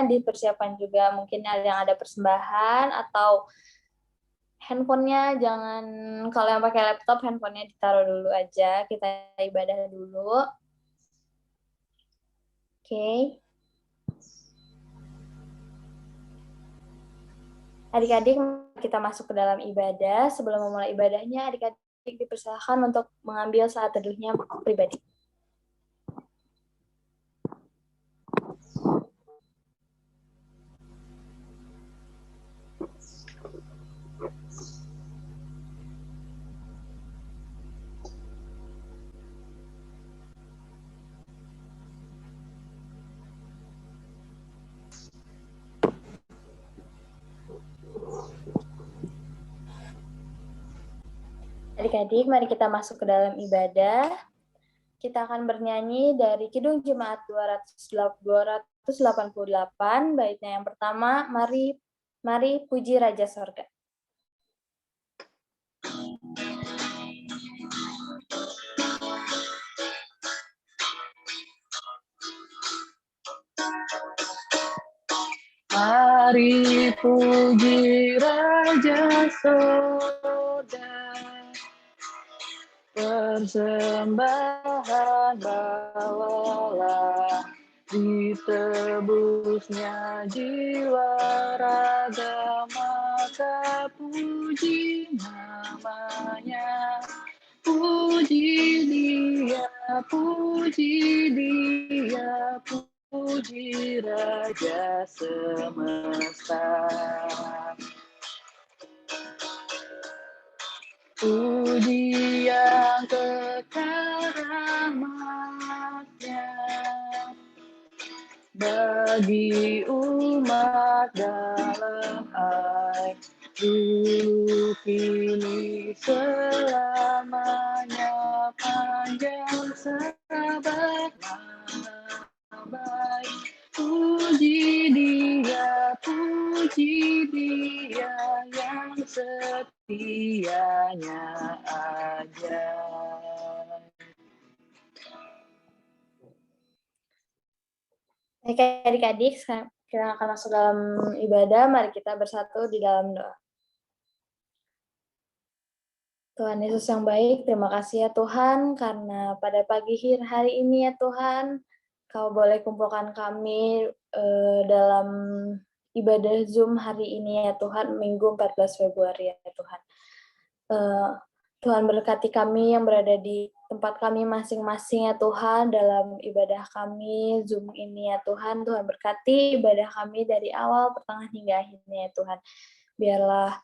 dipersiapkan juga mungkin yang ada persembahan atau handphonenya jangan, kalau yang pakai laptop handphonenya ditaruh dulu aja, kita ibadah dulu. Oke. Adik-adik, kita masuk ke dalam ibadah. Sebelum memulai ibadahnya, adik-adik dipersilakan untuk mengambil saat teduhnya pribadi. Adik-adik, mari kita masuk ke dalam ibadah. Kita akan bernyanyi dari Kidung Jemaat 288, baitnya yang pertama, mari puji Raja Sorga. Mari puji Raja Sorga, persembahan bawalah, ditebusnya jiwa raga, maka puji namanya. Puji dia, puji dia, puji Raja semesta. Puji yang kekal rahmat-Nya bagi umat dalam air, dulu kini selamanya, panjang sahabat baik. Puji dia yang setianya aja. Adik-adik, kita akan masuk dalam ibadah. Mari kita bersatu di dalam doa. Tuhan Yesus yang baik, terima kasih ya Tuhan, karena pada pagi hari ini ya Tuhan, Kau boleh kumpulkan kami dalam ibadah Zoom hari ini ya Tuhan, Minggu 14 Februari ya Tuhan. Tuhan berkati kami yang berada di tempat kami masing-masing ya Tuhan, dalam ibadah kami Zoom ini ya Tuhan. Tuhan berkati ibadah kami dari awal, pertengahan hingga akhirnya ya Tuhan. Biarlah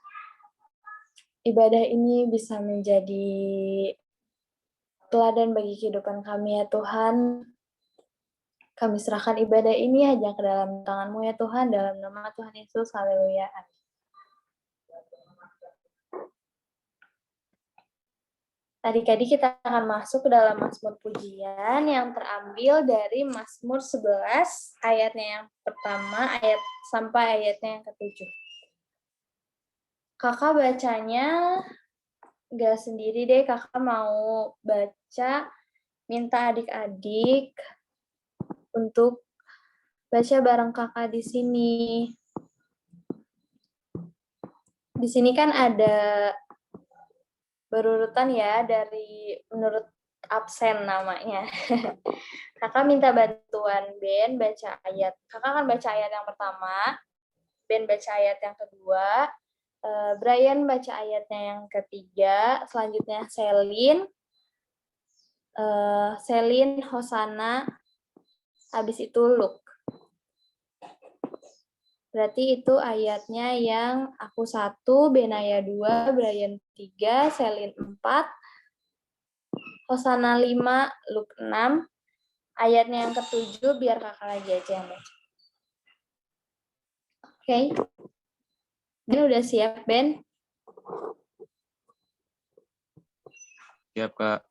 ibadah ini bisa menjadi teladan bagi kehidupan kami ya Tuhan. Kami serahkan ibadah ini hanya ke dalam tangan-Mu ya Tuhan, dalam nama Tuhan Yesus, haleluya. Adik-adik, kita akan masuk ke dalam Mazmur Pujian yang terambil dari Mazmur 11, ayatnya yang pertama, sampai ayatnya yang ketujuh. Kakak bacanya nggak sendiri deh, kakak mau baca, minta adik-adik untuk baca bareng kakak di sini. Di sini kan ada berurutan ya, dari menurut absen namanya. Kakak minta bantuan Ben baca ayat. Kakak akan baca ayat yang pertama, Ben baca ayat yang kedua, Brian baca ayatnya yang ketiga, selanjutnya Selin, Hosana, habis itu Luke. Berarti itu ayatnya yang aku 1, Benaya 2, Brian 3, Selin 4, Hosana 5, Luke 6. Ayatnya yang ke-7 biar kakak lagi aja yang baca. Oke. Ben udah siap, Ben? Siap, Kak.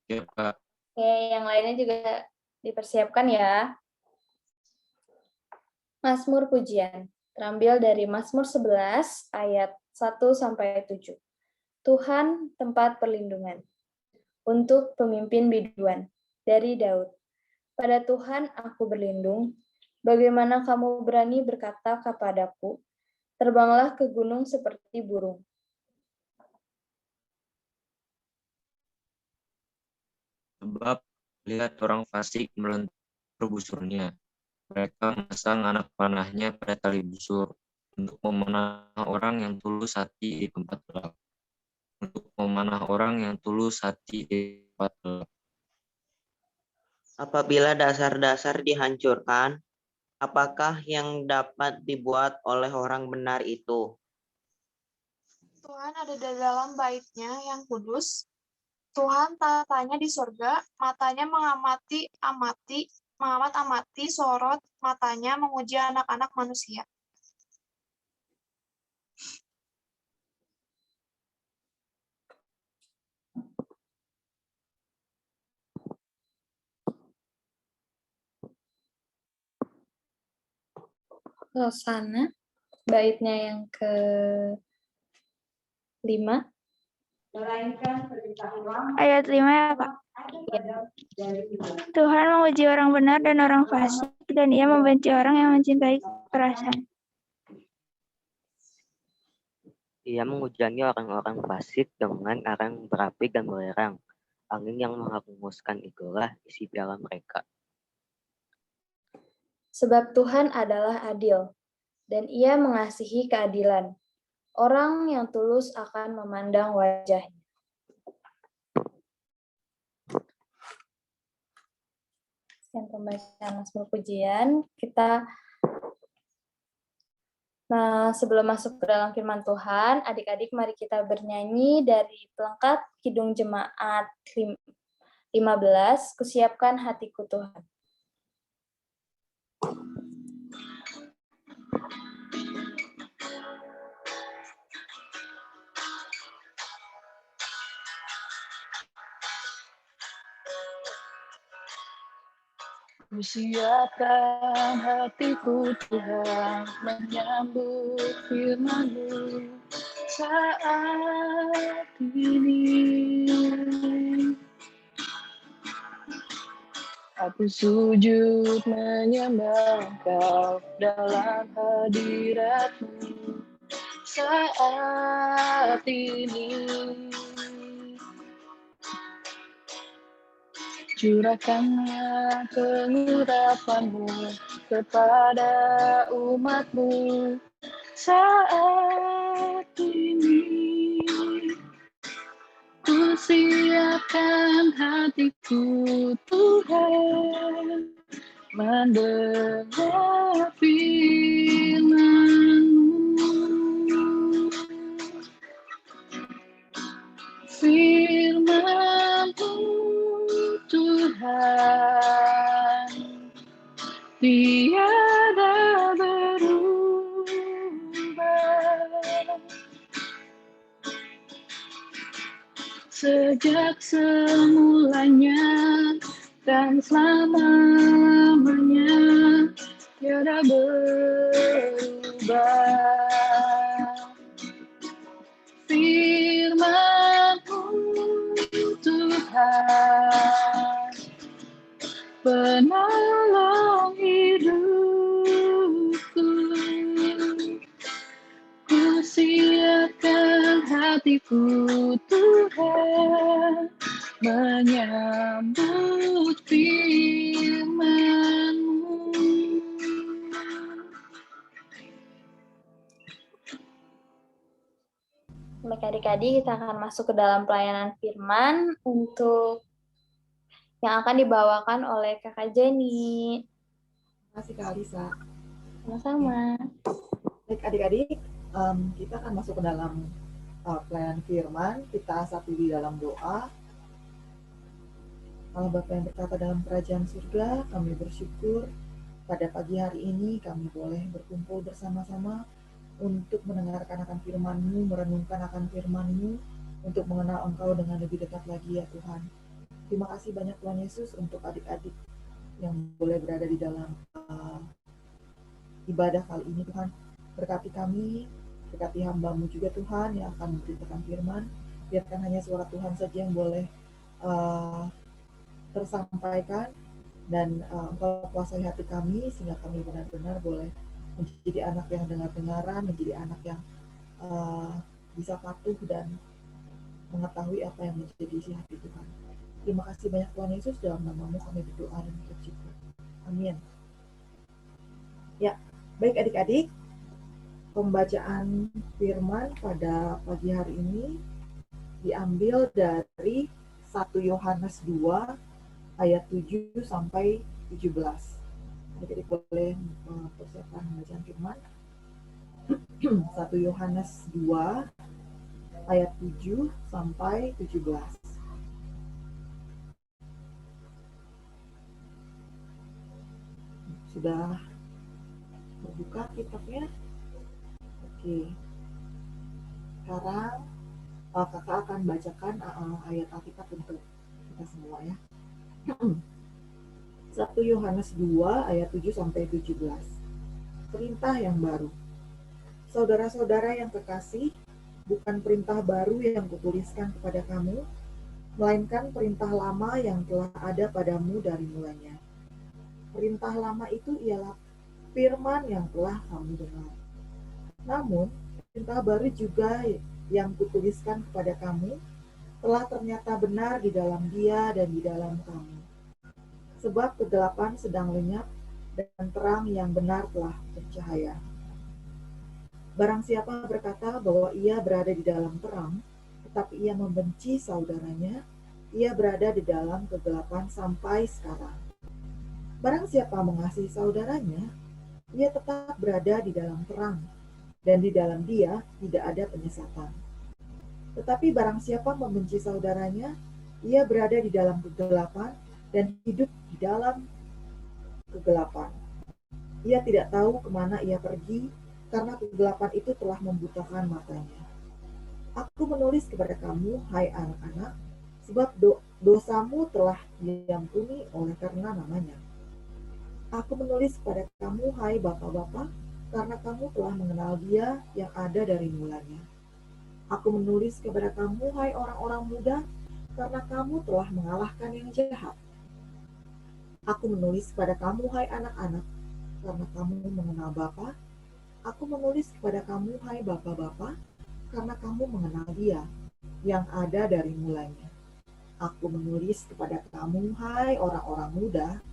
Siap, Kak. Oke, yang lainnya juga dipersiapkan ya. Mazmur Pujian. Terambil dari Mazmur 11 ayat 1-7. Tuhan tempat perlindungan. Untuk pemimpin biduan. Dari Daud. Pada Tuhan aku berlindung. Bagaimana kamu berani berkata kepadaku, terbanglah ke gunung seperti burung. Sebab lihat orang fasik melentur busurnya. Mereka memasang anak panahnya pada tali busur untuk memanah orang yang tulus hati di tempat gelap. Untuk memanah orang yang tulus hati di tempat gelap. Apabila dasar-dasar dihancurkan, apakah yang dapat dibuat oleh orang benar itu? Tuhan ada di dalam bait-Nya yang kudus. Tuhan tatanya di surga, matanya mengamat-amati sorot matanya menguji anak-anak manusia. Hosana, baitnya yang ke-5. Ayat 5 ya, Kak. Tuhan menguji orang benar dan orang fasik, dan Ia membenci orang yang mencintai kekerasan. Ia mengujangi orang-orang fasik dengan arang berapi dan belerang. Angin yang menghanguskan itulah isi piala mereka. Sebab Tuhan adalah adil, dan Ia mengasihi keadilan. Orang yang tulus akan memandang wajahnya. Sekian pembacaan Mazmur Pujian. Sebelum masuk ke dalam firman Tuhan, adik-adik mari kita bernyanyi dari pelengkap Kidung Jemaat 15, Kusiapkan Hatiku Tuhan. Kusiapkan hatiku Tuhan menyambut firman-Mu saat ini. Aku sujud menyembah Engkau dalam hadirat-Mu saat ini. Curahkanlah pengurapan-Mu kepada umat-Mu saat ini. Ku siapkan hatiku Tuhan mendengar firman-Mu. Firman-Mu Tuhan tiada berubah. Sejak semulanya dan selamanya tiada berubah. Firman-Mu Tuhan penolong hidupku. Ku siapkan hatiku Tuhan menyambut firman-Mu. Baik adik-adik, kita akan masuk ke dalam pelayanan firman untuk yang akan dibawakan oleh Kakak Jenny. Terima kasih Kak Alisa. Sama-sama. Baik adik-adik, kita akan masuk ke dalam pelayanan firman. Kita satu di dalam doa. Allah Bapa yang berkata dalam kerajaan surga, kami bersyukur pada pagi hari ini kami boleh berkumpul bersama-sama untuk mendengarkan akan firman-Mu, merenungkan akan firman-Mu, untuk mengenal Engkau dengan lebih dekat lagi ya Tuhan. Terima kasih banyak Tuhan Yesus untuk adik-adik yang boleh berada di dalam ibadah kali ini Tuhan. Berkati kami, berkati hamba-Mu juga Tuhan yang akan memberitakan firman. Biarkan hanya suara Tuhan saja yang boleh tersampaikan. Dan Engkau kuasai hati kami sehingga kami benar-benar boleh menjadi anak yang dengar-dengaran, menjadi anak yang bisa patuh dan mengetahui apa yang menjadi isi hati Tuhan. Terima kasih banyak Tuhan Yesus, dalam nama-Mu kami berdoa dan bersyukur. Amin. Ya, baik adik-adik, pembacaan firman pada pagi hari ini diambil dari 1 Yohanes 2 ayat 7 sampai 17. Adik-adik boleh mempersiapkan pembacaan firman. 1 Yohanes 2 ayat 7 sampai 17. Sudah terbuka kitabnya? Oke. Sekarang kakak akan bacakan ayat Alkitab untuk kita semua ya. 1 Yohanes 2 ayat 7 sampai 17. Perintah yang baru. Saudara-saudara yang kekasih, bukan perintah baru yang kutuliskan kepada kamu, melainkan perintah lama yang telah ada padamu dari mulanya. Perintah lama itu ialah firman yang telah kamu dengar. Namun, perintah baru juga yang kutuliskan kepada kamu telah ternyata benar di dalam Dia dan di dalam kamu. Sebab kegelapan sedang lenyap dan terang yang benar telah bercahaya. Barang siapa berkata bahwa ia berada di dalam terang, tetapi ia membenci saudaranya, ia berada di dalam kegelapan sampai sekarang. Barang siapa mengasihi saudaranya, ia tetap berada di dalam terang, dan di dalam dia tidak ada penyesatan. Tetapi barang siapa membenci saudaranya, ia berada di dalam kegelapan dan hidup di dalam kegelapan. Ia tidak tahu kemana ia pergi, karena kegelapan itu telah membutakan matanya. Aku menulis kepada kamu, hai anak-anak, sebab dosamu telah diampuni oleh karena namanya. Aku menulis kepada kamu, hai bapak-bapak, karena kamu telah mengenal Dia yang ada dari mulanya. Aku menulis kepada kamu, hai orang-orang muda, karena kamu telah mengalahkan yang jahat. Aku menulis kepada kamu, hai anak-anak, karena kamu mengenal Bapa. Aku menulis kepada kamu, hai bapak-bapak, karena kamu mengenal Dia yang ada dari mulanya. Aku menulis kepada kamu, hai orang-orang muda,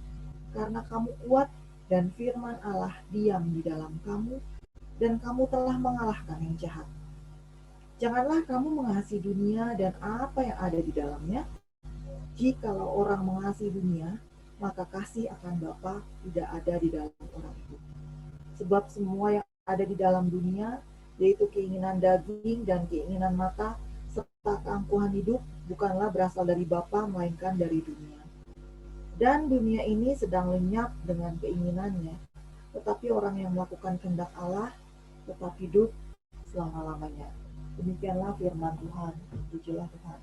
karena kamu kuat dan firman Allah diam di dalam kamu, dan kamu telah mengalahkan yang jahat. Janganlah kamu mengasihi dunia dan apa yang ada di dalamnya. Jikalau orang mengasihi dunia, maka kasih akan Bapa tidak ada di dalam orang itu. Sebab semua yang ada di dalam dunia, yaitu keinginan daging dan keinginan mata, serta keangkuhan hidup, bukanlah berasal dari Bapa, melainkan dari dunia. Dan dunia ini sedang lenyap dengan keinginannya, tetapi orang yang melakukan kehendak Allah tetap hidup selama-lamanya. Demikianlah firman Tuhan. Pujilah Tuhan.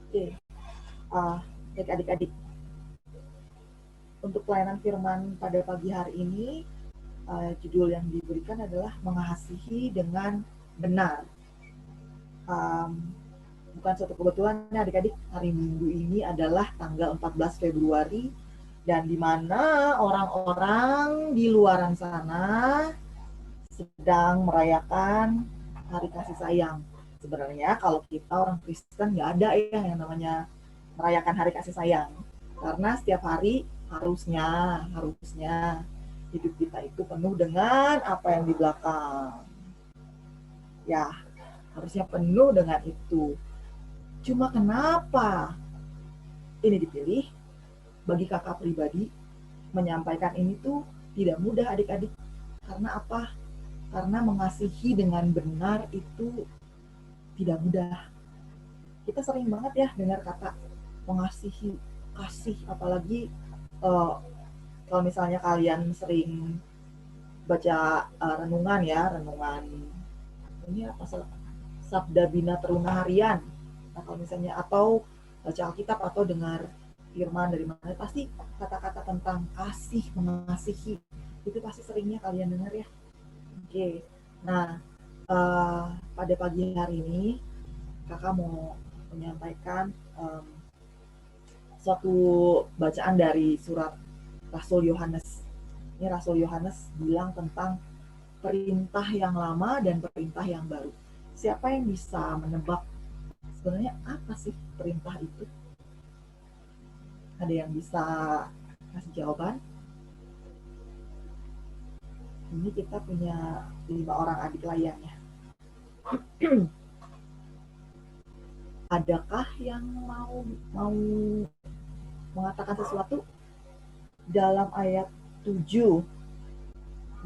Oke, baik adik-adik. Untuk pelayanan firman pada pagi hari ini, judul yang diberikan adalah mengasihi dengan benar. Bukan suatu kebetulan adik-adik, hari Minggu ini adalah tanggal 14 Februari, dan di mana orang-orang di luaran sana sedang merayakan Hari Kasih Sayang. Sebenarnya kalau kita orang Kristen nggak ada ya yang namanya merayakan Hari Kasih Sayang, karena setiap hari harusnya hidup kita itu penuh dengan apa yang di belakang. Ya, harusnya penuh dengan itu. Cuma kenapa ini dipilih? Bagi kakak pribadi, menyampaikan ini tuh tidak mudah adik-adik. Karena apa? Karena mengasihi dengan benar itu tidak mudah. Kita sering banget ya dengar kata mengasihi, kasih, apalagi kalau misalnya kalian sering baca renungan ini apa, Sabda Bina Teruna Harian. Nah, kalau misalnya atau baca Alkitab atau dengar firman dari mana, pasti kata-kata tentang kasih, mengasihi itu pasti seringnya kalian dengar ya. Oke. Nah, pada pagi hari ini kakak mau menyampaikan suatu bacaan dari surat Rasul Yohanes. Ini Rasul Yohanes bilang tentang perintah yang lama dan perintah yang baru. Siapa yang bisa menebak sebenarnya apa sih perintah itu? Ada yang bisa kasih jawaban? Ini kita punya 5 orang adik layangnya. Adakah yang mau mengatakan sesuatu? Dalam ayat 7,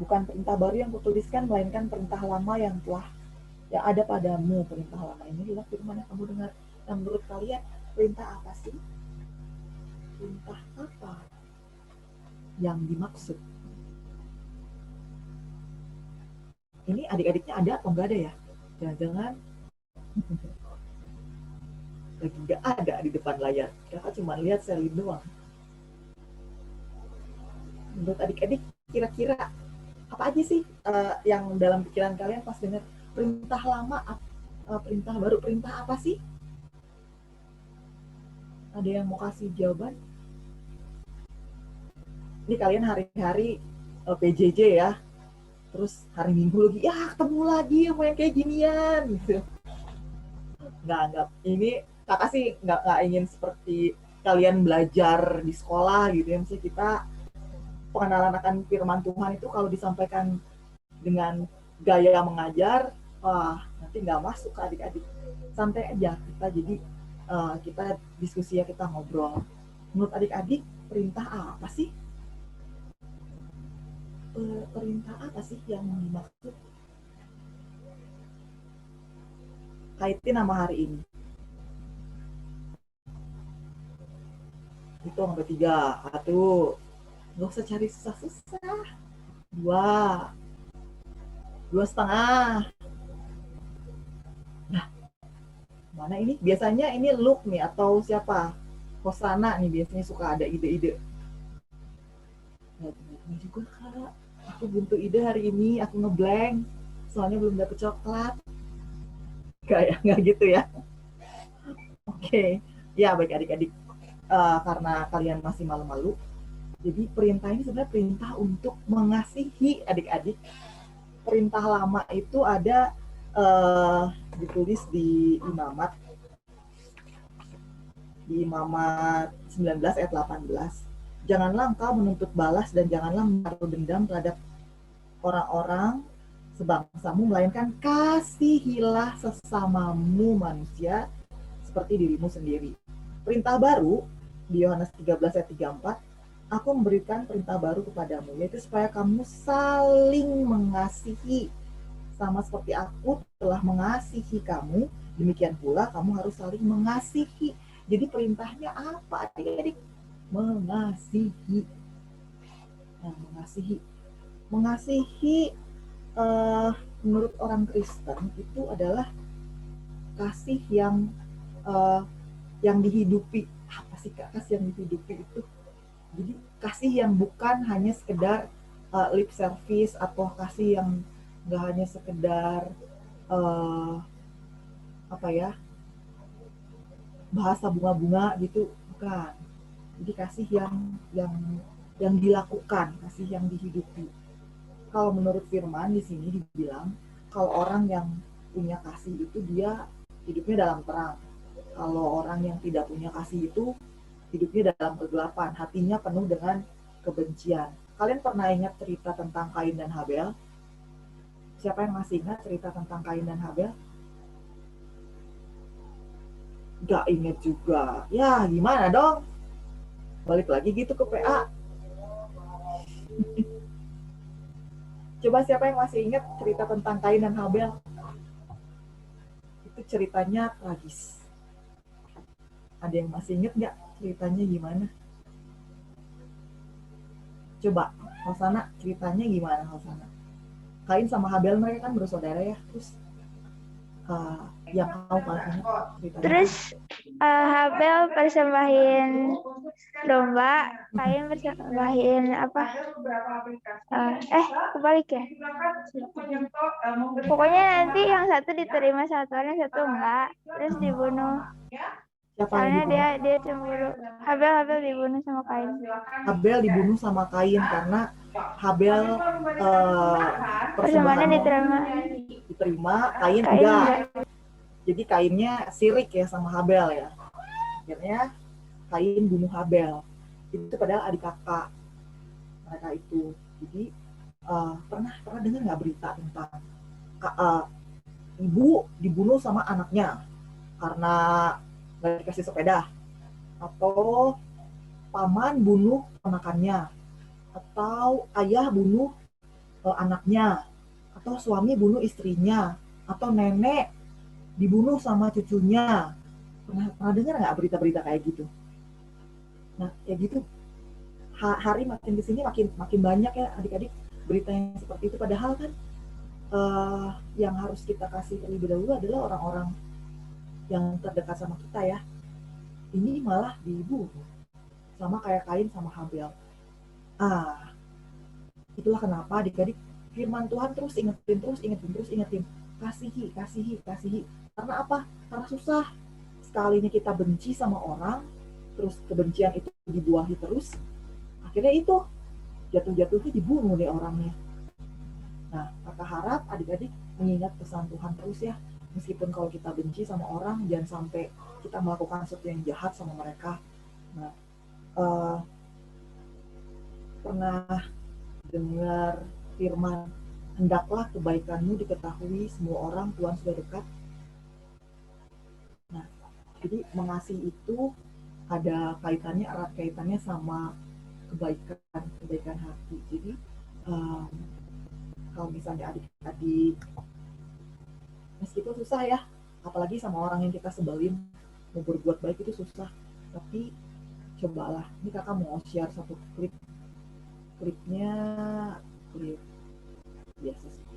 bukan perintah baru yang kutuliskan, melainkan perintah lama yang ada padamu. Perintah lama ini adalah firman yang kamu dengar. Yang menurut kalian perintah apa sih? Perintah apa yang dimaksud? Ini adik-adiknya ada atau enggak ada ya? Jangan-jangan lagi enggak ada di depan layar. Kakak cuma lihat Selin doang. Menurut adik-adik, kira-kira apa aja sih yang dalam pikiran kalian pas dengar perintah lama, perintah baru, perintah apa sih? Ada yang mau kasih jawaban? Ini kalian hari-hari PJJ ya, terus hari Minggu lagi, ya ketemu lagi sama yang kayak ginian gitu. Nggak, ini kakak sih nggak ingin seperti kalian belajar di sekolah gitu ya. Misalnya kita pengenalan akan firman Tuhan itu kalau disampaikan dengan gaya mengajar, nanti nggak masuk ke adik-adik. Santai aja kita, jadi kita diskusi ya, kita ngobrol. Menurut adik-adik, perintah apa sih? Perintah apa sih yang dimaksud? Kaitin sama hari ini. Hitung sampai 3. 1. Nggak usah cari susah-susah. 2. 2,5. Nah, mana ini? Biasanya ini Luke nih atau siapa? Hosana nih biasanya suka ada ide-ide. Ini juga Kak, aku buntu ide hari ini, aku ngeblank, soalnya belum dapet coklat. Nggak gitu ya. Oke. Ya baik adik-adik, karena kalian masih malu-malu, jadi perintah ini sebenarnya perintah untuk mengasihi adik-adik. Perintah lama itu ada ditulis di Imamat. Di Imamat 19 ayat 18. Janganlah engkau menuntut balas dan janganlah menaruh dendam terhadap orang-orang sebangsamu, melainkan kasihilah sesamamu manusia seperti dirimu sendiri. Perintah baru di Yohanes 13 ayat 34, aku memberikan perintah baru kepadamu, yaitu supaya kamu saling mengasihi. Sama seperti aku telah mengasihi kamu, demikian pula kamu harus saling mengasihi. Jadi perintahnya apa adik-adik? Mengasihi. Nah, mengasihi menurut orang Kristen itu adalah kasih yang dihidupi. Apa sih Kak kasih yang dihidupi itu? Jadi kasih yang bukan hanya sekedar lip service atau kasih yang nggak hanya sekedar bahasa bunga-bunga gitu, bukan. Jadi kasih yang dilakukan, kasih yang dihidupi. Kalau menurut firman di sini dibilang kalau orang yang punya kasih itu dia hidupnya dalam terang. Kalau orang yang tidak punya kasih itu hidupnya dalam kegelapan, hatinya penuh dengan kebencian. Kalian pernah ingat cerita tentang Kain dan Habel? Siapa yang masih ingat cerita tentang Kain dan Habel? Gak ingat juga. Ya gimana dong? Balik lagi gitu ke PA. Coba siapa yang masih ingat cerita tentang Kain dan Habel? Itu ceritanya tragis. Ada yang masih ingat nggak ceritanya gimana? Coba, Hosana, ceritanya gimana Hosana? Kain sama Habel mereka kan bersaudara ya, terus yang kamu paling ingat ceritanya? Terus Habel persembahin domba, Kain persembahin apa? Kebalik ya. Pokoknya nanti yang satu diterima sama Tuhan, yang satu enggak, terus dibunuh. Siapa yang Soalnya dibunuh? dia cemburu. Habel dibunuh sama Kain. Habel dibunuh sama Kain karena Habel Persembahannya persembahannya diterima, Kain Kain enggak. enggak. Jadi Kainnya sirik ya sama Habel ya. Akhirnya Kain bunuh Habel. Itu padahal adik kakak mereka itu. Jadi pernah dengar nggak berita tentang ibu dibunuh sama anaknya karena nggak dikasih sepeda, atau paman bunuh ponakannya, atau ayah bunuh anaknya, atau suami bunuh istrinya, atau nenek dibunuh sama cucunya. Pernah dengar nggak berita-berita kayak gitu? Nah, kayak gitu hari makin di sini makin banyak ya adik-adik berita yang seperti itu. Padahal kan yang harus kita kasih terlebih dahulu adalah orang-orang yang terdekat sama kita ya. Ini malah dibunuh sama kayak Kain sama Habel. Itulah kenapa adik-adik firman Tuhan terus ingetin. Kasihi. Karena apa? Karena susah. Sekalinya kita benci sama orang, terus kebencian itu dibuahi terus, akhirnya itu jatuh-jatuhnya dibunuh nih orangnya. Nah, kakak harap adik-adik mengingat pesan Tuhan terus ya. Meskipun kalau kita benci sama orang, jangan sampai kita melakukan sesuatu yang jahat sama mereka. Nah, pernah dengar firman, hendaklah kebaikanmu diketahui semua orang, Tuhan sudah dekat. Nah, jadi mengasihi itu ada kaitannya, erat kaitannya sama kebaikan hati. Jadi kalau misalnya adik-adik meskipun susah ya, apalagi sama orang yang kita sebelin, mau berbuat baik itu susah, tapi cobalah. Ini kakak mau share satu klipnya biasa sih.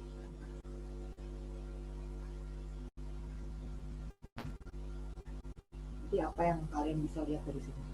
Jadi apa yang kalian bisa lihat dari sini?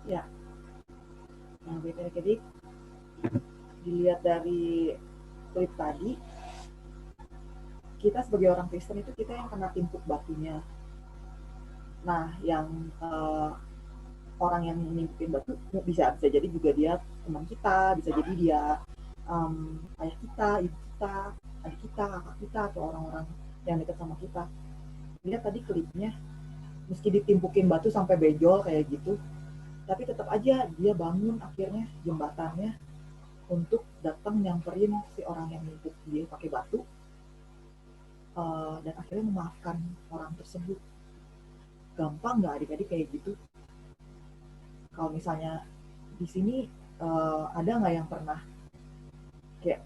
Ya, nah adik-adik dilihat dari klip tadi, kita sebagai orang Kristen itu kita yang kena timpuk batunya. Nah, yang orang yang nimpukin batu bisa jadi juga dia teman kita, bisa jadi dia ayah kita, ibu kita, adik kita, kakak kita, atau orang-orang yang dekat sama kita. Lihat tadi klipnya, meski ditimpukin batu sampai benjol kayak gitu, tapi tetap aja dia bangun akhirnya jembatannya untuk datang nyamperin si orang yang nimpuk dia pakai batu, dan akhirnya memaafkan orang tersebut. Gampang nggak adik-adik kayak gitu? Kalau misalnya di sini ada nggak yang pernah kayak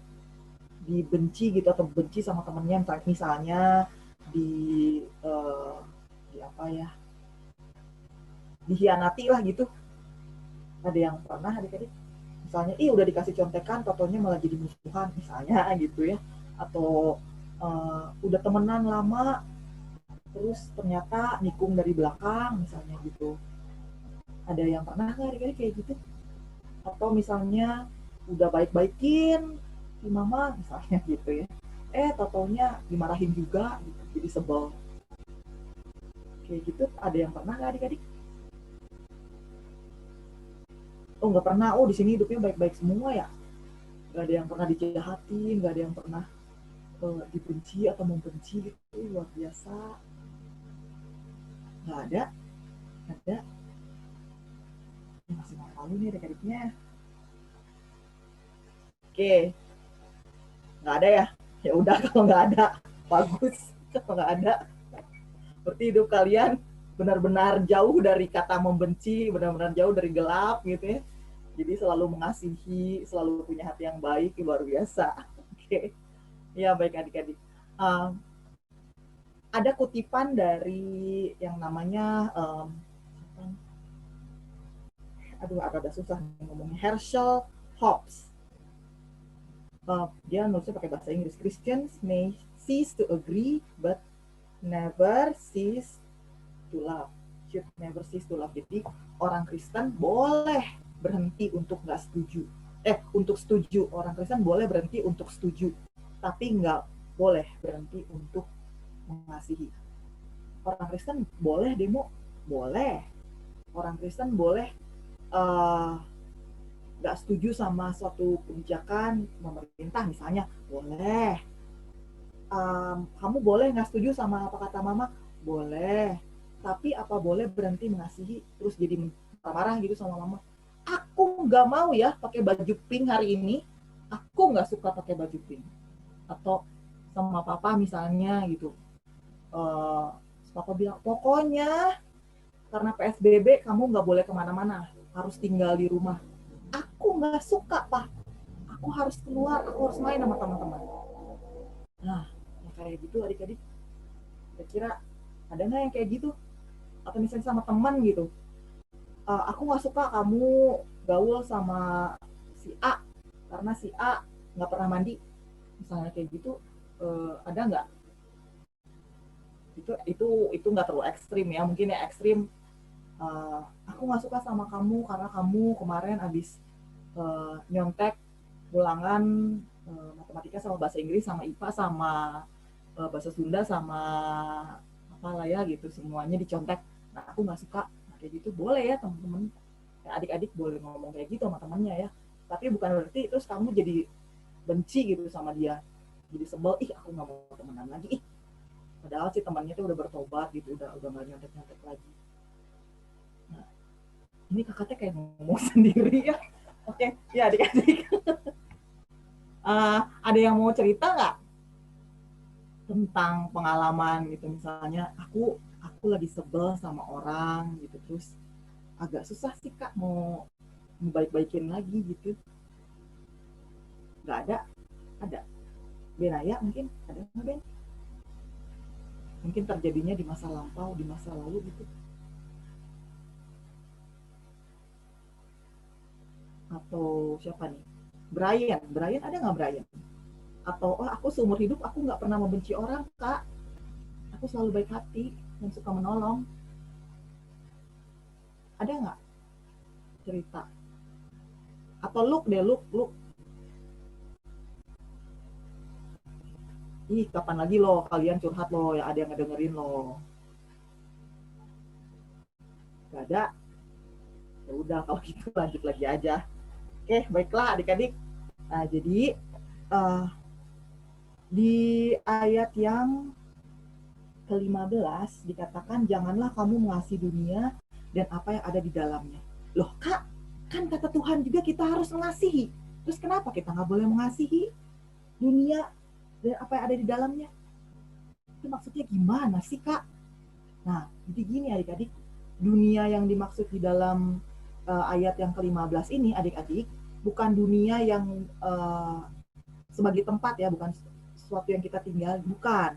dibenci gitu atau benci sama temennya, misalnya di apa ya, dihianati lah gitu? Ada yang pernah adik-adik? Misalnya, udah dikasih contekan, totonya malah jadi musuhan misalnya gitu ya, atau udah temenan lama, terus ternyata nikung dari belakang misalnya gitu. Ada yang pernah nggak adik-adik kayak gitu? Atau misalnya udah baik-baikin si mama misalnya gitu ya, tau-taunya dimarahin juga gitu, jadi sebel. Kayak gitu ada yang pernah nggak adik-adik? Oh nggak pernah, oh di sini hidupnya baik-baik semua ya, nggak ada yang pernah dijahatin, nggak ada yang pernah dibenci atau membenci gitu, luar biasa. Nggak ada, ada. Ini masih malu nih adik-adiknya. Oke, nggak ada ya? Ya udah kalau nggak ada, bagus. Kalau nggak ada, berarti hidup kalian benar-benar jauh dari kata membenci, benar-benar jauh dari gelap gitu ya. Jadi selalu mengasihi, selalu punya hati yang baik, luar biasa. Oke, ya baik adik-adik. Ada kutipan dari yang namanya, aduh agak susah ngomongnya, Herschel Hobbes. Dia nulisnya pakai bahasa Inggris. Christians may cease to agree, but never cease to love. Should never cease to love. Jadi orang Kristen boleh berhenti untuk nggak setuju. Untuk setuju. Orang Kristen boleh berhenti untuk setuju, tapi nggak boleh berhenti untuk mengasihi. Orang Kristen boleh demo, boleh. Orang Kristen boleh nggak setuju sama suatu kebijakan pemerintah misalnya, boleh. Kamu boleh nggak setuju sama apa kata mama, boleh. Tapi apa boleh berhenti mengasihi terus jadi marah gitu sama mama? Aku nggak mau ya pakai baju pink hari ini, aku nggak suka pakai baju pink. Atau sama papa misalnya gitu, papa bilang pokoknya karena PSBB kamu nggak boleh kemana-mana, harus tinggal di rumah. Aku nggak suka pak, aku harus keluar, aku harus main sama teman-teman. Nah ya kayak gitu adik-adik, kira-kira ada nggak yang kayak gitu? Atau misalnya sama teman gitu, aku nggak suka kamu gaul sama si A karena si A nggak pernah mandi, misalnya kayak gitu, ada nggak? Itu nggak terlalu ekstrim ya, mungkin ya ekstrim, aku nggak suka sama kamu karena kamu kemarin abis nyontek ulangan matematika sama bahasa Inggris sama IPA sama bahasa Sunda sama apalah ya gitu, semuanya dicontek. Nah aku nggak suka. Nah, kayak gitu boleh ya teman-teman, adik-adik boleh ngomong kayak gitu sama temannya ya, tapi bukan berarti terus kamu jadi benci gitu sama dia, jadi sebel, aku nggak mau temenan lagi, padahal sih temannya tuh udah bertobat gitu, udah nggak nyontek lagi. Nah ini kakaknya kayak ngomong sendiri ya. Oke, ya adik-adik. Ada yang mau cerita nggak tentang pengalaman gitu, misalnya aku lagi sebel sama orang gitu, terus agak susah sih kak mau baik-baikin lagi gitu. Nggak ada? Ada. Benaya mungkin ada nggak Ben? Mungkin terjadinya di masa lampau, di masa lalu gitu. Atau siapa nih? Brian ada nggak Brian? Atau aku seumur hidup aku nggak pernah membenci orang kak, aku selalu baik hati dan suka menolong. Ada nggak cerita? Atau Luke deh, Luke. Ih kapan lagi loh kalian curhat loh, ya ada yang ngedengerin loh. Gak ada? Ya udah kalau gitu lanjut lagi aja. Oke baiklah adik-adik. Nah jadi di ayat yang ke-15 dikatakan janganlah kamu mengasihi dunia dan apa yang ada di dalamnya. Loh kak, kan kata Tuhan juga kita harus mengasihi. Terus kenapa kita nggak boleh mengasihi dunia dan apa yang ada di dalamnya? Itu maksudnya gimana sih kak? Nah jadi gini adik-adik, dunia yang dimaksud di dalam ayat yang ke-15 ini adik-adik bukan dunia yang sebagai tempat ya, bukan sesuatu yang kita tinggal, bukan.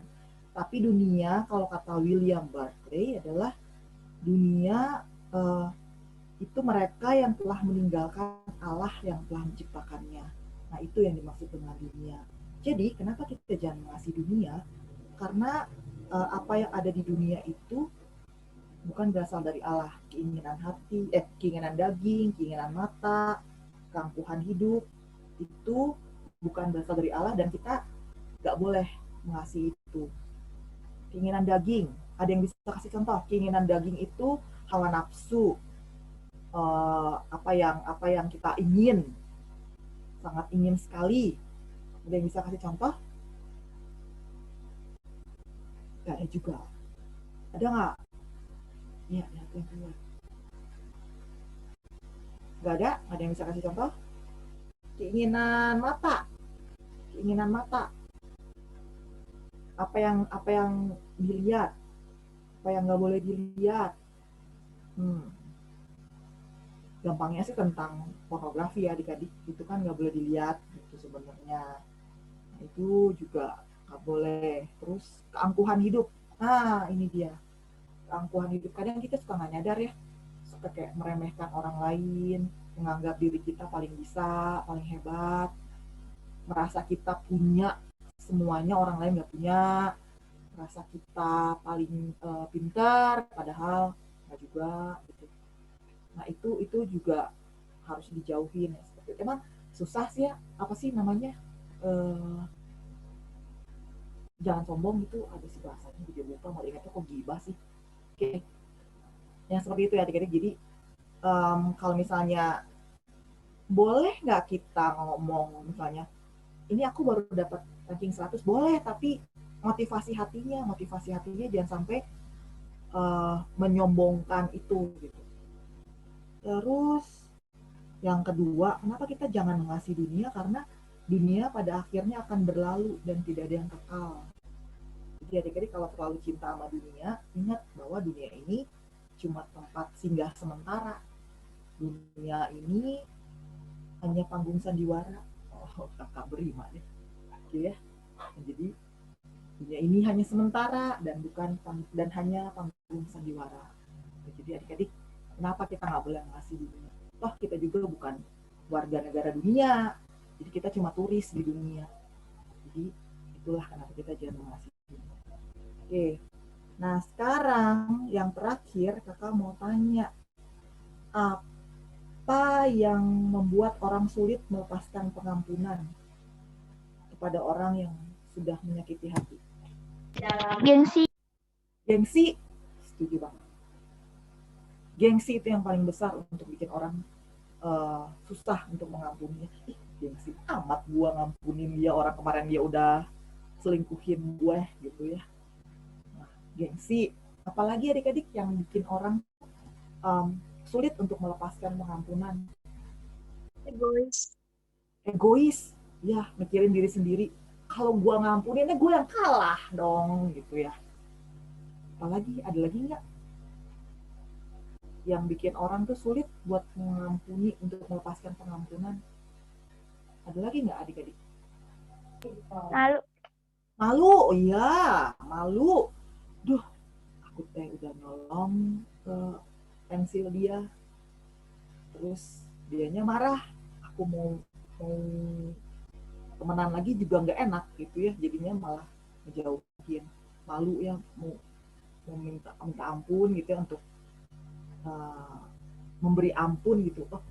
Tapi dunia kalau kata William Barclay adalah dunia itu mereka yang telah meninggalkan Allah yang telah menciptakannya. Nah itu yang dimaksud dengan dunia. Jadi kenapa kita jangan mengasihi dunia? Karena apa yang ada di dunia itu bukan berasal dari Allah. Keinginan hati, keinginan daging, keinginan mata, keangkuhan hidup, itu bukan berasal dari Allah dan kita nggak boleh mengasihi itu. Keinginan daging, ada yang bisa kasih contoh? Keinginan daging itu hawa nafsu, apa yang kita ingin, sangat ingin sekali. Ada yang bisa kasih contoh? Gak ada juga. Ada nggak? Iya, yang keluar. Gak ada? Ada yang bisa kasih contoh? Keinginan mata. Apa yang dilihat? Apa yang nggak boleh dilihat? Gampangnya sih tentang pornografi ya adik-adik, itu kan nggak boleh dilihat gitu sebenarnya. Itu juga nggak boleh. Terus keangkuhan hidup, nah ini dia keangkuhan hidup. Kadang kita suka nggak nyadar ya, suka kayak meremehkan orang lain, menganggap diri kita paling bisa, paling hebat, merasa kita punya semuanya orang lain nggak punya, merasa kita paling pintar padahal nggak juga gitu. Nah itu juga harus dijauhin ya, seperti itu. Emang susah sih ya, apa sih namanya, jangan sombong itu ada sih bahasanya, jadi lupa, malah ingatnya kok gibah sih. Oke, yang seperti itu ya adik-adik. Jadi kalau misalnya boleh nggak kita ngomong misalnya, ini aku baru dapat ranking 100, boleh, tapi motivasi hatinya jangan sampai menyombongkan itu gitu. Terus yang kedua, kenapa kita jangan mengasihi dunia? Karena dunia pada akhirnya akan berlalu dan tidak ada yang kekal. Jadi adik-adik kalau terlalu cinta sama dunia, ingat bahwa dunia ini cuma tempat singgah sementara. Dunia ini hanya panggung sandiwara. Oh, kakak berima deh. Oke ya. Jadi dunia ini hanya sementara dan hanya panggung sandiwara. Jadi adik-adik, kenapa kita nggak boleh mengasihi dunia? Toh kita juga bukan warga negara dunia, jadi kita cuma turis di dunia. Jadi itulah kenapa kita jangan mengasihi dunia. Oke, nah sekarang yang terakhir kakak mau tanya, apa yang membuat orang sulit melepaskan pengampunan kepada orang yang sudah menyakiti hati? Gengsi, setuju banget. Gengsi itu yang paling besar untuk bikin orang susah untuk mengampuninya. Gengsi amat gue ngampunin dia, orang kemarin dia udah selingkuhin gue gitu ya. Nah, gengsi, apalagi adik-adik yang bikin orang sulit untuk melepaskan pengampunan? Egois, ya mikirin diri sendiri. Kalau gue ngampuninnya gue yang kalah dong gitu ya. Apalagi, ada lagi nggak yang bikin orang tuh sulit buat mengampuni, untuk melepaskan pengampunan? Ada lagi nggak adik-adik? Malu, iya, malu. Duh, aku udah nolong ke pensil dia, terus dianya marah, aku mau temenan lagi juga nggak enak gitu ya, jadinya malah ngejauhin. Malu ya, mau minta ampun gitu ya, untuk memberi ampun gitu. Oh,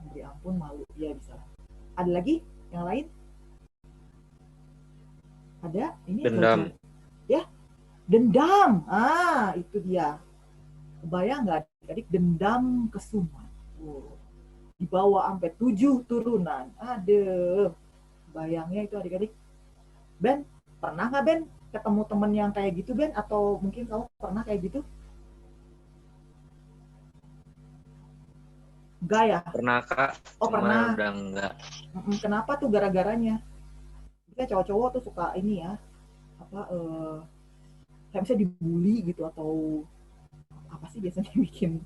memberi ampun malu, ya bisa. Ada lagi yang lain? Ada? Ini Dendam. Ya, dendam. Itu dia. Kebayang nggak adik-adik, dendam kesumat. Dibawa sampai 7 turunan. Aduh, bayangnya itu adik-adik. Ben, pernah nggak Ben ketemu temen yang kayak gitu Ben? Atau mungkin kamu pernah kayak gitu? Enggak ya? Pernah Kak. Oh, pernah. Udah enggak. Kenapa tuh gara-garanya? Kita cowok-cowok tuh suka ini ya, kayak misalnya dibully gitu, atau apa sih biasanya bikin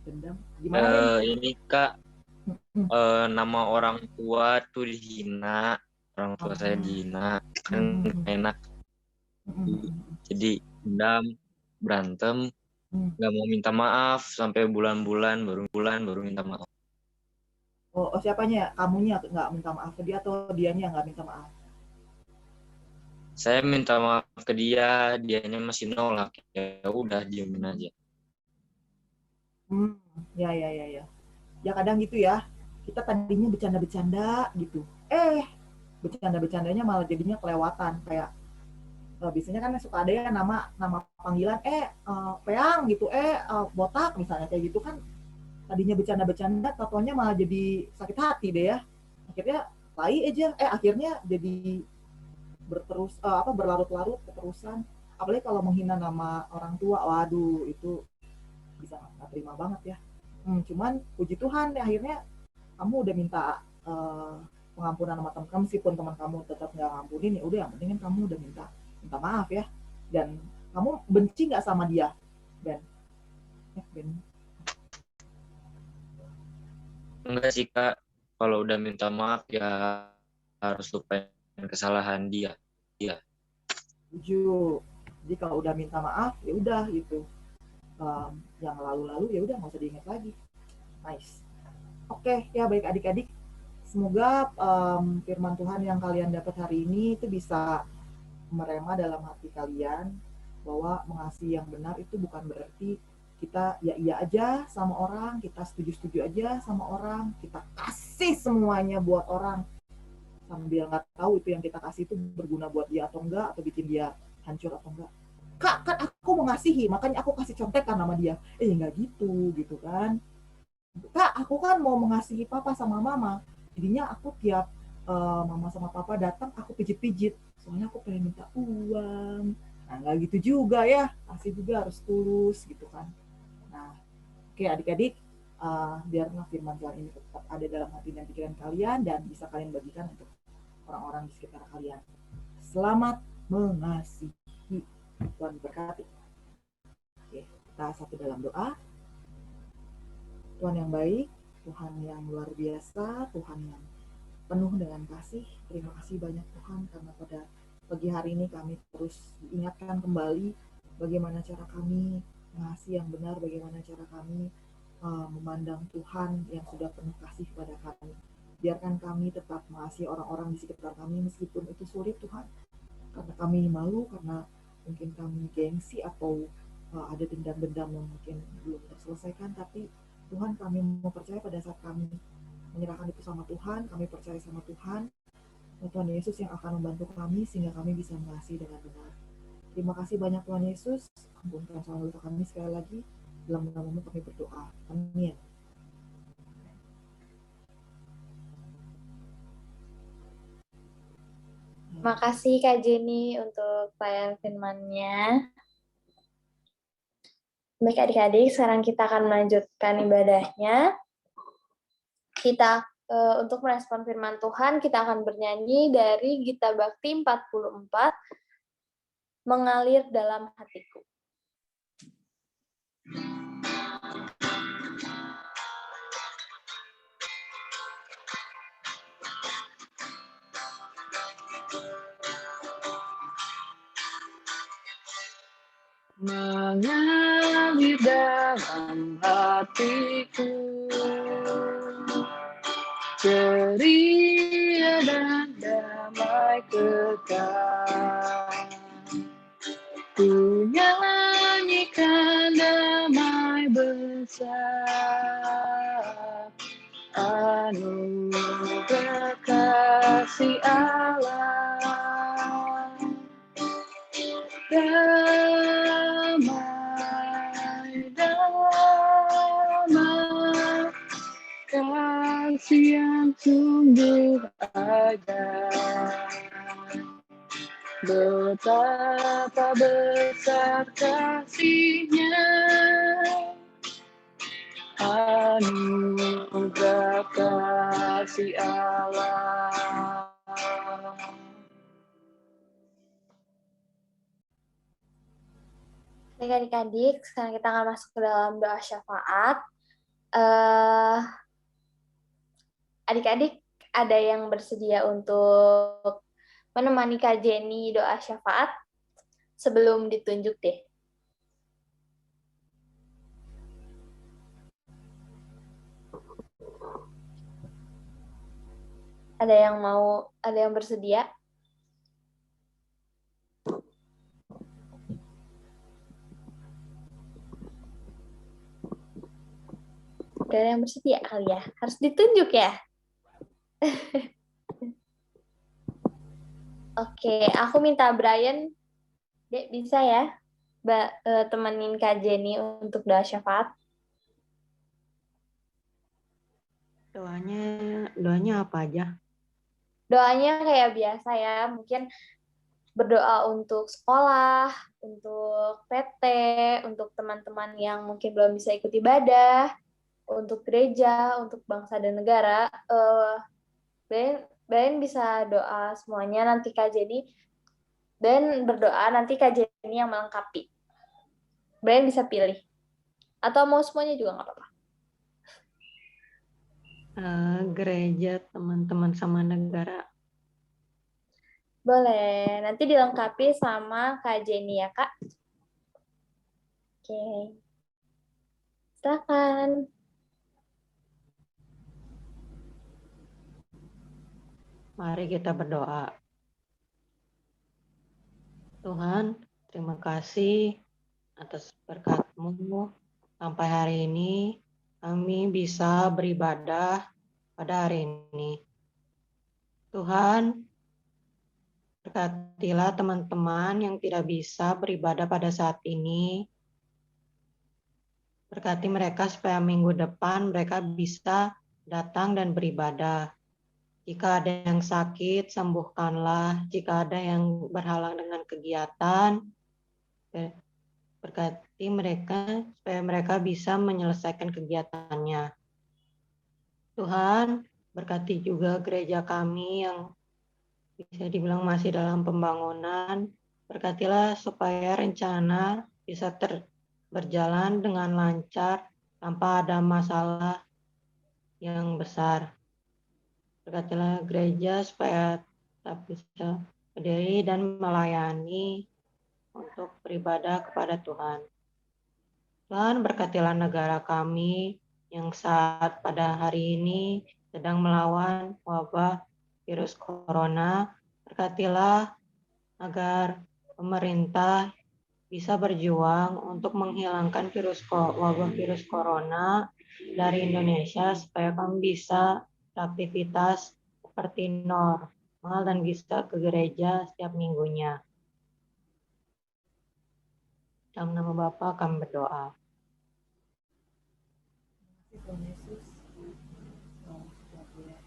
dendam? Gimana ini Kak, nama orang tua tuh dihina, orang tua saya dihina, kan enak. Jadi dendam, berantem, nggak mau minta maaf sampai bulan-bulan baru minta maaf. Oh, siapanya? Kamunya nggak minta maaf ke dia atau dianya nggak minta maaf? Saya minta maaf ke dia, dianya masih nolak. Ya udah, diemin aja. Ya. Ya kadang gitu ya. kita tadinya bercanda-bercanda gitu, bercanda-bercandanya malah jadinya kelewatan. Kayak biasanya kan suka ada ya nama panggilan, peang gitu, botak misalnya, kayak gitu kan. Tadinya bercanda-bercanda, tatonya malah jadi sakit hati deh ya. Akhirnya akhirnya jadi berlarut-larut keterusan. Apalagi kalau menghina nama orang tua, waduh itu bisa nggak terima banget ya. Cuman puji Tuhan ya, akhirnya kamu udah minta pengampunan sama teman kamu, meskipun teman kamu tetap nggak ngampunin, ya udah, yang penting kan kamu udah minta maaf ya. Dan kamu benci nggak sama dia, Ben? Ben? Enggak sih Kak, kalau udah minta maaf ya harus lupain kesalahan dia. Setuju. Jadi kalau udah minta maaf ya udah gitu. Yang lalu-lalu ya udah nggak usah diingat lagi. Nice. Oke, ya baik adik-adik. Semoga firman Tuhan yang kalian dapat hari ini itu bisa merema dalam hati kalian, bahwa mengasihi yang benar itu bukan berarti kita iya aja sama orang, kita setuju aja sama orang, kita kasih semuanya buat orang sambil nggak tahu itu yang kita kasih itu berguna buat dia atau enggak, atau bikin dia hancur atau enggak. Kak, kan aku mengasihi, makanya aku kasih contekan sama dia. Nggak gitu kan. Kak, aku kan mau mengasihi papa sama mama, jadinya aku tiap mama sama papa datang, aku pijit-pijit, soalnya aku pengen minta uang. Nah, nggak gitu juga ya, kasih juga harus tulus gitu kan. Nah, oke adik-adik, biarlah firman Tuhan ini tetap ada dalam hati dan pikiran kalian, dan bisa kalian bagikan untuk orang-orang di sekitar kalian. Selamat mengasihi. Tuhan berkati. Oke, kita satu dalam doa. Tuhan yang baik, Tuhan yang luar biasa, Tuhan yang penuh dengan kasih. Terima kasih banyak Tuhan, karena pada pagi hari ini kami terus diingatkan kembali bagaimana cara kami mengasihi yang benar, bagaimana cara kami memandang Tuhan yang sudah penuh kasih kepada kami. Biarkan kami tetap mengasihi orang-orang di sekitar kami meskipun itu sulit Tuhan, karena kami malu, karena mungkin kami gengsi, atau ada dendam-dendam yang mungkin belum terselesaikan. Tapi Tuhan, kami mau percaya pada saat kami menyerahkan itu sama Tuhan, kami percaya sama Tuhan, Tuhan Yesus yang akan membantu kami sehingga kami bisa mengasihi dengan benar. Terima kasih banyak Tuhan Yesus, ampunkan salah dosa kami sekali lagi, dalam nama-Mu kami berdoa. Amin. Makasih Kak Jenny untuk pelayanan firman-Nya. Baik adik-adik, sekarang kita akan melanjutkan ibadahnya. Kita untuk merespon firman Tuhan, kita akan bernyanyi dari Gita Bakti 44, Mengalir Dalam Hatiku. Mengalir dalam hatiku, ceria dan damai kekal. Ku nyanyikan damai besar, anugerah kasih Allah. Damai, damai, kasih yang sungguh ajaib. Betapa besar kasih-Nya, anugerah kasih Allah. Baik adik-adik, sekarang kita akan masuk ke dalam doa syafaat. Adik-adik, ada yang bersedia untuk menemani Kak Jenny doa syafaat sebelum ditunjuk deh? Ada yang bersedia? saudara yang bersedia kali ya. Harus ditunjuk ya. Oke, aku minta Brian, Dek, bisa ya temenin Kak Jenny untuk doa syafaat. Doanya apa aja? Doanya kayak biasa ya, mungkin berdoa untuk sekolah, untuk PT, untuk teman-teman yang mungkin belum bisa ikut ibadah, untuk gereja, untuk bangsa dan negara. Brian bisa doa semuanya nanti Kak Jenny, dan berdoa nanti Kak Jenny yang melengkapi. Brian bisa pilih. Atau mau semuanya juga nggak apa-apa. Gereja, teman-teman sama negara. Boleh, nanti dilengkapi sama Kak Jenny ya Kak. Oke. Silakan. Mari kita berdoa. Tuhan, terima kasih atas berkat-Mu. Sampai hari ini kami bisa beribadah pada hari ini. Tuhan, berkatilah teman-teman yang tidak bisa beribadah pada saat ini. Berkati mereka supaya minggu depan mereka bisa datang dan beribadah. Jika ada yang sakit, sembuhkanlah. Jika ada yang berhalang dengan kegiatan, berkati mereka supaya mereka bisa menyelesaikan kegiatannya. Tuhan, berkati juga gereja kami yang bisa dibilang masih dalam pembangunan. Berkatilah supaya rencana bisa berjalan dengan lancar tanpa ada masalah yang besar. Berkatilah gereja supaya tetap bisa berdiri dan melayani untuk beribadah kepada Tuhan. Tuhan, berkatilah negara kami yang saat pada hari ini sedang melawan wabah virus corona. Berkatilah agar pemerintah bisa berjuang untuk menghilangkan wabah virus corona dari Indonesia supaya kami bisa beraktivitas seperti normal dan bisa ke gereja setiap minggunya. Dalam nama Bapa kami berdoa. Tuhan Yesus, sudah boleh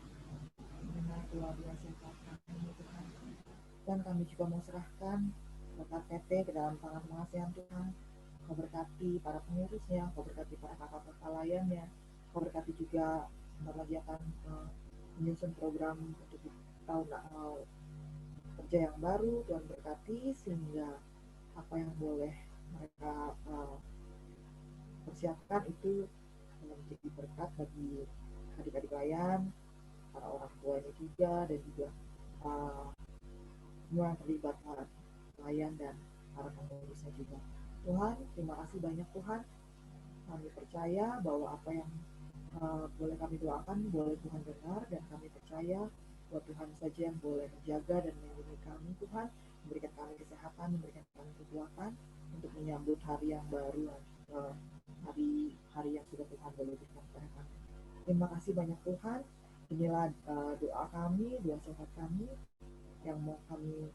mendengar doa-doa singkat kami, Tuhan. Dan kami juga mau serahkan berkat PT ke dalam tangan pengasihan Tuhan. Kau berkati para pengurusnya, kau berkati para kakak-kakak layannya, kau berkati juga sebentar lagi akan menyusun program untuk tahun kerja yang baru. Tuhan berkati sehingga apa yang boleh mereka persiapkan itu menjadi berkat bagi adik-adik layan, para orang tuanya juga, dan juga semua yang terlibat, para layan dan para pengurusnya juga. Tuhan, terima kasih banyak Tuhan. Kami percaya bahwa apa yang boleh kami doakan, boleh Tuhan dengar, dan kami percaya bahwa Tuhan saja yang boleh menjaga dan melindungi kami, Tuhan, memberikan kami kesehatan, memberikan kami kekuatan untuk menyambut hari yang baru, hari yang sudah Tuhan boleh berikan kepada kami. Terima kasih banyak Tuhan. Inilah doa kami, doa syafaat kami yang mau kami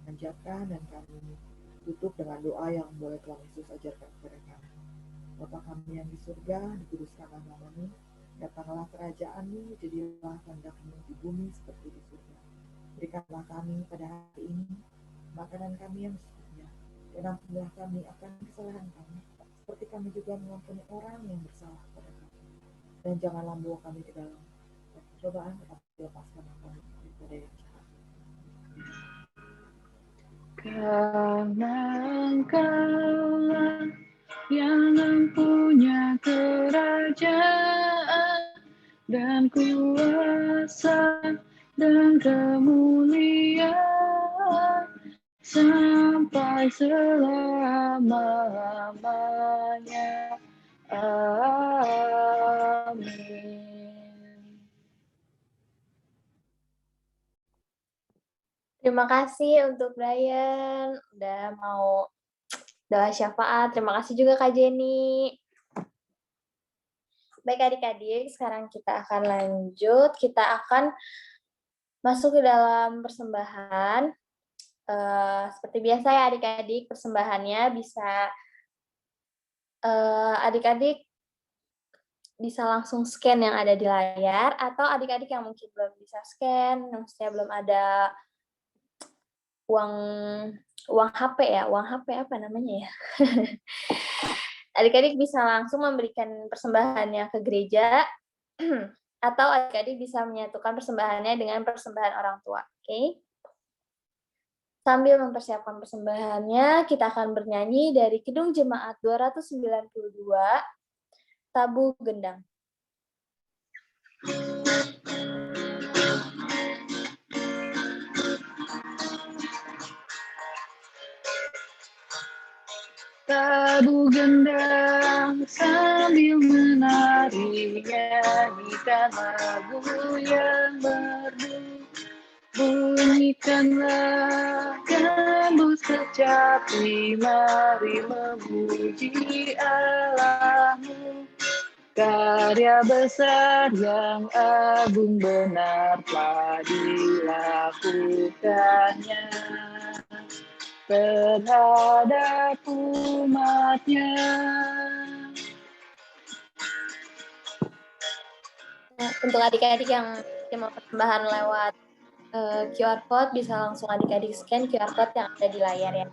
panjatkan, dan kami tutup dengan doa yang boleh Tuhan Yesus ajarkan kepada kami. Bapa kami yang di surga, dikuduskanlah nama-Mu, datanglah kerajaan-Mu, jadilah kehendak-Mu di bumi seperti di surga. Berikanlah kami pada hari ini makanan kami yang secukupnya, dan ampunilah kami akan kesalahan kami, seperti kami juga mengampuni orang yang bersalah kepada kami. Dan janganlah membawa kami ke dalam percobaan, tetapi lepaskanlah kami daripada yang jahat. Karena Engkaulah yang mempunyai kerajaan dan kuasa dan kemuliaan sampai selama-lamanya. Amin. Terima kasih untuk Brian udah mau doa syafaat. Terima kasih juga Kak Jenny. Baik adik-adik, sekarang kita akan lanjut. Kita akan masuk ke dalam persembahan. Seperti biasa ya adik-adik, persembahannya bisa adik-adik bisa langsung scan yang ada di layar, atau adik-adik yang mungkin belum bisa scan, maksudnya belum ada uang HP ya, uang HP apa namanya ya? Adik-adik bisa langsung memberikan persembahannya ke gereja, atau adik-adik bisa menyatukan persembahannya dengan persembahan orang tua, oke? Sambil mempersiapkan persembahannya, kita akan bernyanyi dari Kidung Jemaat 292, Tabu Gendang. Tabu gendang sambil menari, nyanyikan lagu yang merdu. Bunyikanlah gambus kecapi, mari memuji Allahmu. Karya besar yang agung benar telah dilakukannya terhadap umatnya. Untuk adik-adik yang mau persembahan lewat QR code, bisa langsung adik-adik scan QR code yang ada di layar ya.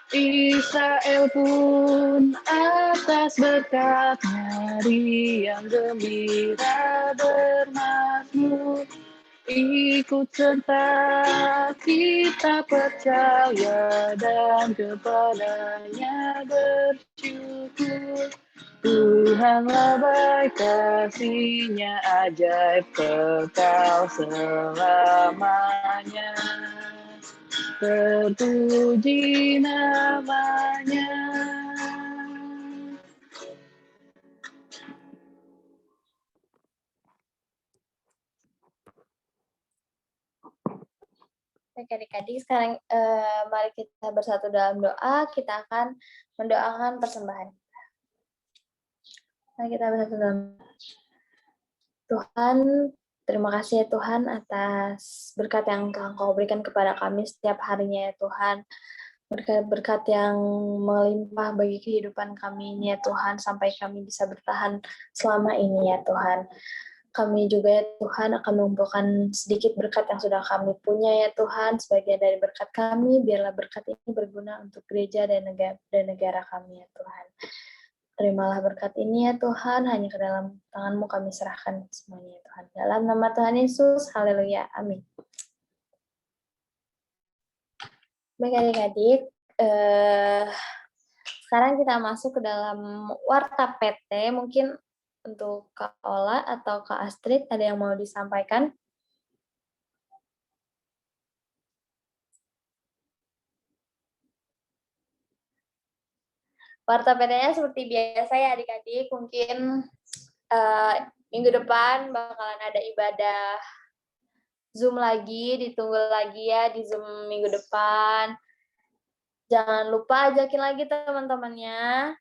Israel pun atas berkat-Nya riang gembira bermazmur. Ikut serta kita percaya dan kepadanya bersyukur. Tuhanlah baik, kasih-Nya ajaib kekal selamanya. Terpuji namanya. Baik adik-adik, sekarang mari kita bersatu dalam doa. Kita akan mendoakan persembahan. Mari kita bersatu dalam doa. Tuhan, terima kasih ya Tuhan atas berkat yang telah Engkau berikan kepada kami setiap harinya ya Tuhan. Berkat-berkat yang melimpah bagi kehidupan kami ini ya Tuhan, sampai kami bisa bertahan selama ini ya Tuhan. Kami juga ya Tuhan akan mengumpulkan sedikit berkat yang sudah kami punya ya Tuhan, sebagian dari berkat kami, biarlah berkat ini berguna untuk gereja dan negara kami ya Tuhan. Terimalah berkat ini ya Tuhan, hanya ke dalam tangan-Mu kami serahkan semuanya ya Tuhan. Dalam nama Tuhan Yesus, haleluya, amin. Baik adik-adik, sekarang kita masuk ke dalam Warta PT, mungkin untuk Kak Ola atau Kak Astrid, ada yang mau disampaikan? Warta PT-nya seperti biasa ya adik-adik, mungkin minggu depan bakalan ada ibadah Zoom lagi, ditunggu lagi ya di Zoom minggu depan. Jangan lupa ajakin lagi teman-temannya.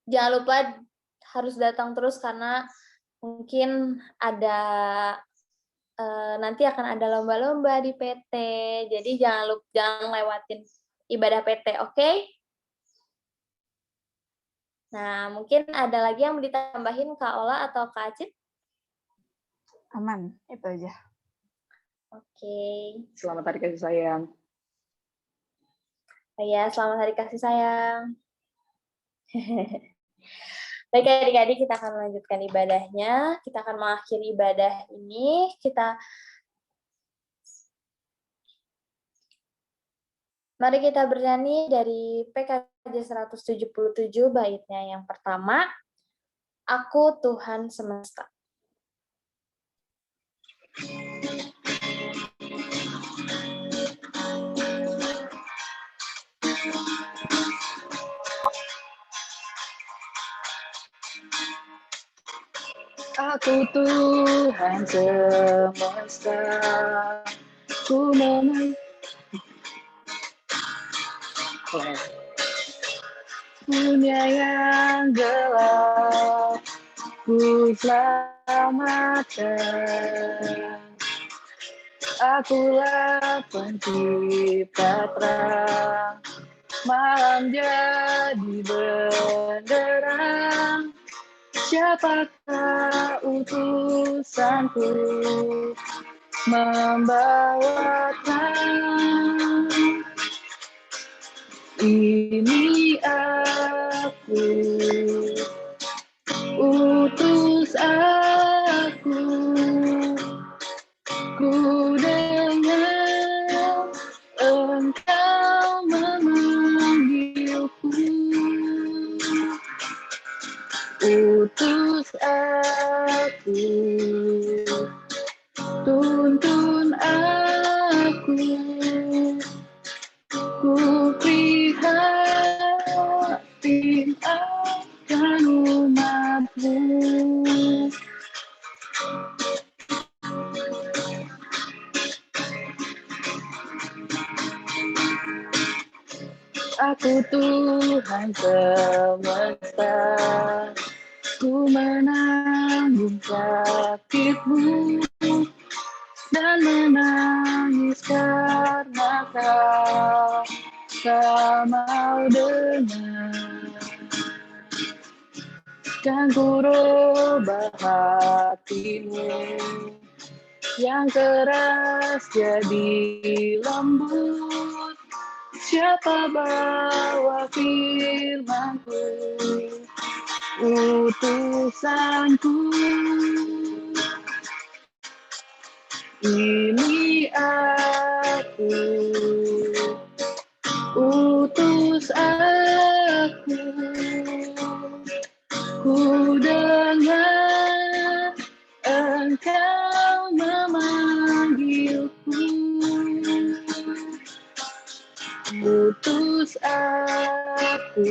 Jangan lupa harus datang terus karena mungkin ada nanti akan ada lomba-lomba di PT. Jadi jangan lewatin ibadah PT, oke? Nah, mungkin ada lagi yang mau ditambahin Kak Ola atau Kak Acit? Aman, itu aja. Oke. Selamat hari kasih sayang. Ya, selamat hari kasih sayang. Baik adik-adik, kita akan melanjutkan ibadahnya. Kita akan mengakhiri ibadah ini. Mari kita bernyanyi dari PKJ 177 baitnya yang pertama, Aku Tuhan Semesta. Aku Tuhan semesta, ku dunia yang gelap, ku selamatkan. Akulah pencipta terang, malam jadi benderang. Siapakah utusanku membawakan? Ini aku, utus aku, ku dengar engkau memanggilku. Utus aku, tuntun aku, ku prihatin akan umatmu. Aku Tuhan semesta, ku menanggung sakitmu dan menangis karena kau mau dengar. Kan ku rubah hatimu yang keras jadi lembut. Siapa bawa firmanku, utusanku. Ini aku, utus aku, ku dengar engkau memanggilku. Utus aku,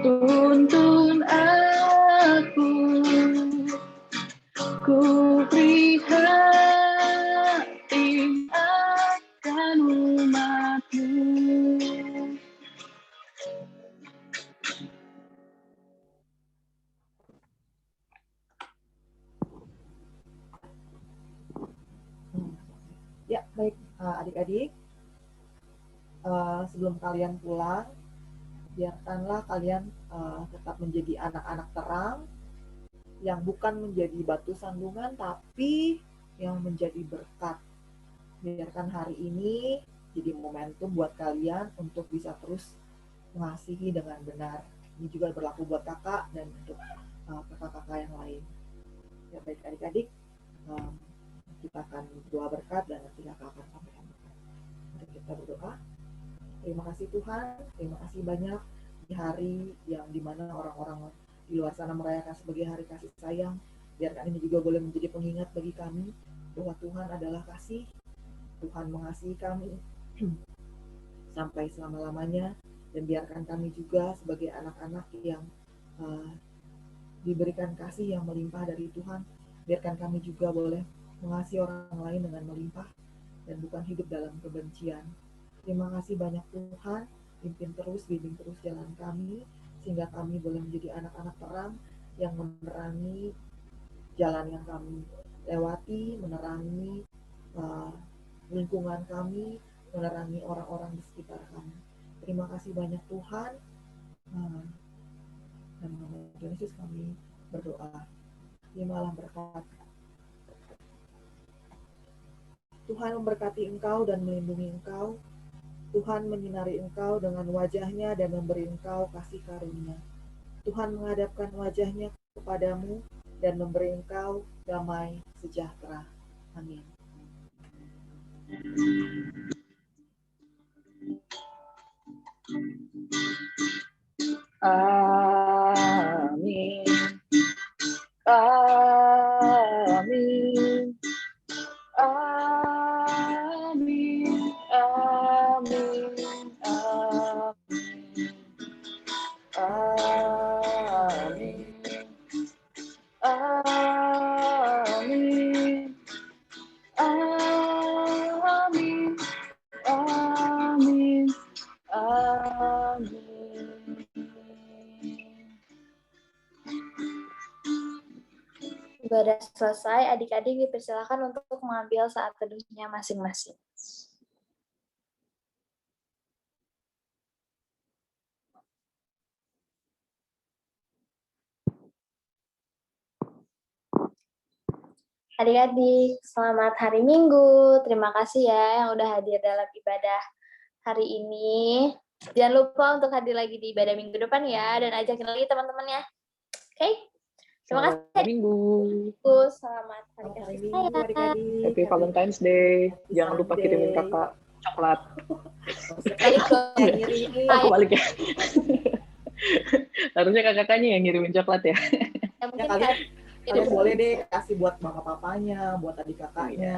tuntun aku, ku prihatin akan umatmu. Ya, baik adik-adik. Sebelum kalian pulang, biarkanlah kalian tetap menjadi anak-anak terang yang bukan menjadi batu sandungan, tapi yang menjadi berkat. Biarkan hari ini jadi momentum buat kalian untuk bisa terus mengasihi dengan benar. Ini juga berlaku buat kakak dan untuk kakak-kakak yang lain. Ya, baik adik-adik, kita akan berdoa berkat dan nanti kakak akan sampaikan berkat. Mari kita berdoa. Terima kasih Tuhan, terima kasih banyak di hari yang dimana orang-orang di luar sana merayakan sebagai hari kasih sayang. Biarkan ini juga boleh menjadi pengingat bagi kami bahwa Tuhan adalah kasih, Tuhan mengasihi kami sampai selama-lamanya, dan biarkan kami juga sebagai anak-anak yang diberikan kasih yang melimpah dari Tuhan, biarkan kami juga boleh mengasihi orang lain dengan melimpah dan bukan hidup dalam kebencian. Terima kasih banyak Tuhan, bimbing terus jalan kami, sehingga kami boleh menjadi anak-anak terang yang menerangi jalan yang kami lewati, menerangi lingkungan kami, menerangi orang-orang di sekitar kami. Terima kasih banyak Tuhan, dan nama Yesus kami berdoa. Terimalah berkat. Tuhan memberkati engkau dan melindungi engkau. Tuhan menyinari engkau dengan wajahnya dan memberi engkau kasih karunia. Tuhan menghadapkan wajahnya kepadamu dan memberi engkau damai sejahtera. Amin. Amin. Amin. Ibadah selesai, adik-adik dipersilakan untuk mengambil saat teduhnya masing-masing. Adik-adik, selamat hari Minggu. Terima kasih ya yang udah hadir dalam ibadah hari ini. Jangan lupa untuk hadir lagi di ibadah minggu depan ya, dan ajakin lagi teman-temannya. Oke? Terima kasih. Selamat minggu. Selamat hari Selamat hari kasih Minggu sayang. adik-adik. Happy Valentine's Day. Jangan lupa Sunday. kirimin kakak coklat. Balik dong. Aku balik ya. Harusnya kakak-kakaknya yang ngirimin coklat ya. Ya, mungkin Kalian boleh deh kasih buat mama papanya, buat adik kakaknya,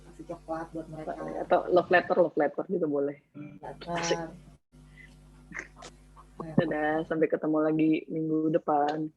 kasih coklat buat mereka. Atau love letter juga boleh. Datar. Dadah, sampai ketemu lagi minggu depan.